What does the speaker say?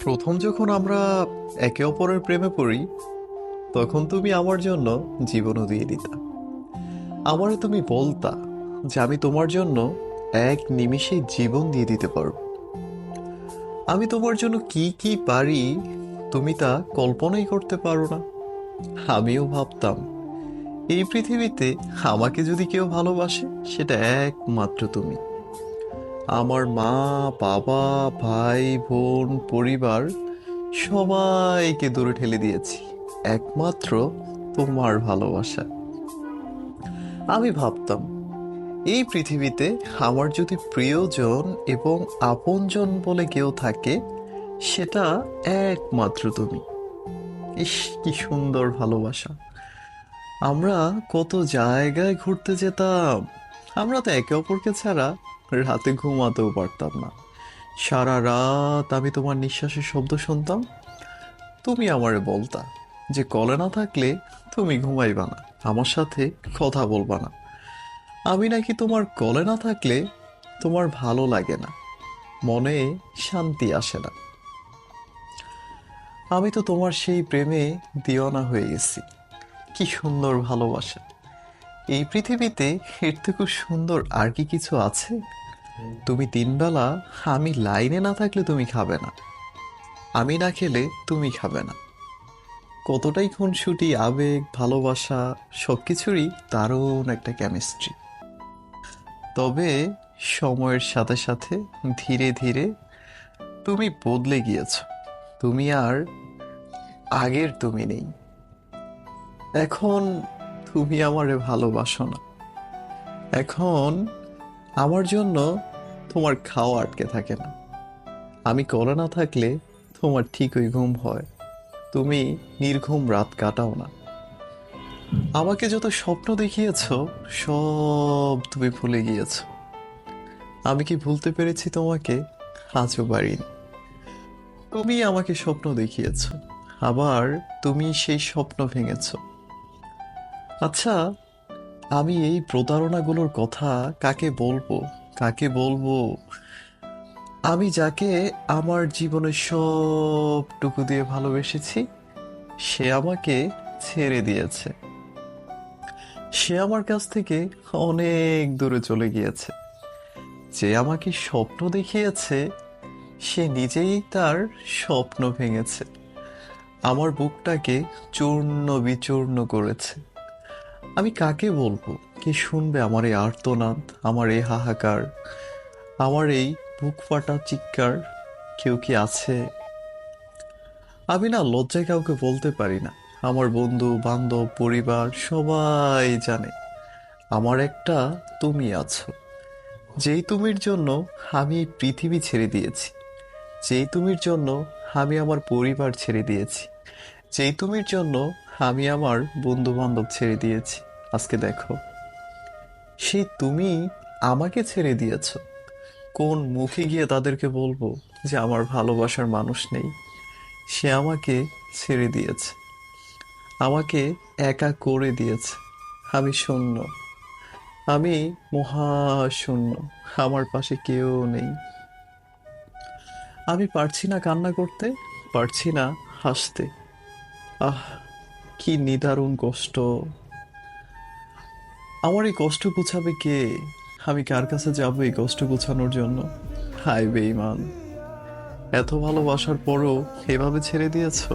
প্রথম যখন আমরা একে অপরের প্রেমে পড়ি, তখন তুমি আমার জন্য জীবনও দিয়ে দিতা। আমারে তুমি বলতা যে আমি তোমার জন্য এক নিমিষে জীবন দিয়ে দিতে পারবো। আমি তোমার জন্য কি কি পারি তুমি তা কল্পনাই করতে পারো না। আমিও ভাবতাম এই পৃথিবীতে আমাকে যদি কেউ ভালোবাসে, সেটা একমাত্র তুমি। আমার মা, বাবা, ভাই, বোন, পরিবার সবাইকে দূরে ঠেলে দিয়েছি একমাত্র তোমার ভালোবাসা। আমি ভাবতাম এই পৃথিবীতে আমার যদি প্রিয়জন এবং আপনজন বলে কেউ থাকে, সেটা একমাত্র তুমি। ইস, কি সুন্দর ভালোবাসা! আমরা কত জায়গায় ঘুরতে যেতাম। আমরা তো একে অপরকে ছাড়া রাতে ঘুমাতেও পারতাম না। সারা রাত আমি তোমার নিঃশ্বাসের শব্দ শুনতাম। তুমি আমারে বলতা যে কলে না থাকলে তুমি ঘুমাইবা না, আমার সাথে কথা বলবা না। আমি নাকি তোমার কলে না থাকলে তোমার ভালো লাগে না, মনে শান্তি আসে না। আমি তো তোমার সেই প্রেমে দিওয়ানা হয়ে গেছি। কি সুন্দর ভালোবাসা! এই পৃথিবীতে এর থেকে সুন্দর আর কি কিছু আছে? তুমি তিনবেলা আমি লাইনে না থাকলে তুমি খাবে না, আমি না খেলে তুমি খাবে না। কতটাই খুনসুটি, আবেগ, ভালোবাসা, সবকিছুরই দারুণ একটা কেমিস্ট্রি। তবে সময়ের সাথে সাথে ধীরে ধীরে তুমি বদলে গিয়েছো। তুমি আর আগের তুমি নেই। এখন তুমি আমারে ভালোবাসো না। এখন আমার জন্য তোমার খাওয়া আটকে থাকে না। আমি কলে না থাকলে তোমার ঠিকই ঘুম হয়। তুমি নির্ঘুম রাত কাটাও না। আমাকে যত স্বপ্ন দেখিয়েছো, সব তুমি ভুলে গিয়েছো। আমি কি ভুলতে পেরেছি তোমাকে? আজও পারিনি। তুমি আমাকে স্বপ্ন দেখিয়েছো, আবার তুমি সেই স্বপ্ন ভেঙেছো। আচ্ছা, আমি এই প্রতারণাগুলোর কথা কাকে বলবো? কাকে বলবো? আমি যাকে আমার জীবনের সবটুকু দিয়ে ভালোবেসেছি, সে আমাকে ছেড়ে দিয়েছে। সে আমার কাছ থেকে অনেক দূরে চলে গিয়েছে। যে আমাকে স্বপ্ন দেখিয়েছে, সে নিজেই তার স্বপ্ন ভেঙেছে। আমার বুকটাকে চূর্ণ বিচূর্ণ করেছে। আমি কাকে বলবো? কে শুনবে আমার এই আর্তনাদ, আমার এই হাহাকার, আমার এই বুক ফাটা চিৎকার? কেউ কি আছে? আমি না লজ্জায় কাউকে বলতে পারি না। আমার বন্ধু বান্ধব পরিবার সবাই জানে আমার একটা তুমি আছো। যেই তুমির জন্য আমি এই পৃথিবী ছেড়ে দিয়েছি। যেই তুমির জন্য আমি আমার পরিবার ছেড়ে দিয়েছি। যেই তুমির জন্য আমি আমার বন্ধু বান্ধব ছেড়ে দিয়েছি। আজকে দেখো, সেই তুমি আমাকে ছেড়ে দিয়েছো। কোন মুখে গিয়ে তাদেরকে বলবো যে আমার ভালোবাসার মানুষ নেই? সে আমাকে ছেড়ে দিয়েছে, আমাকে একা করে দিয়েছে। আমি শূন্য, আমি মহা শূন্য। আমার পাশে কেউ নেই। আমি পারছি না কান্না করতে, পারছি না হাসতে। আহ, কি নিদারুণ কষ্ট! আমার এই কষ্ট গুছাবে কে? আমি কার কাছে যাবো এই কষ্ট গুছানোর জন্য? হায় বেঈমান! এত ভালোবাসার পরও এভাবে ছেড়ে দিয়েছো।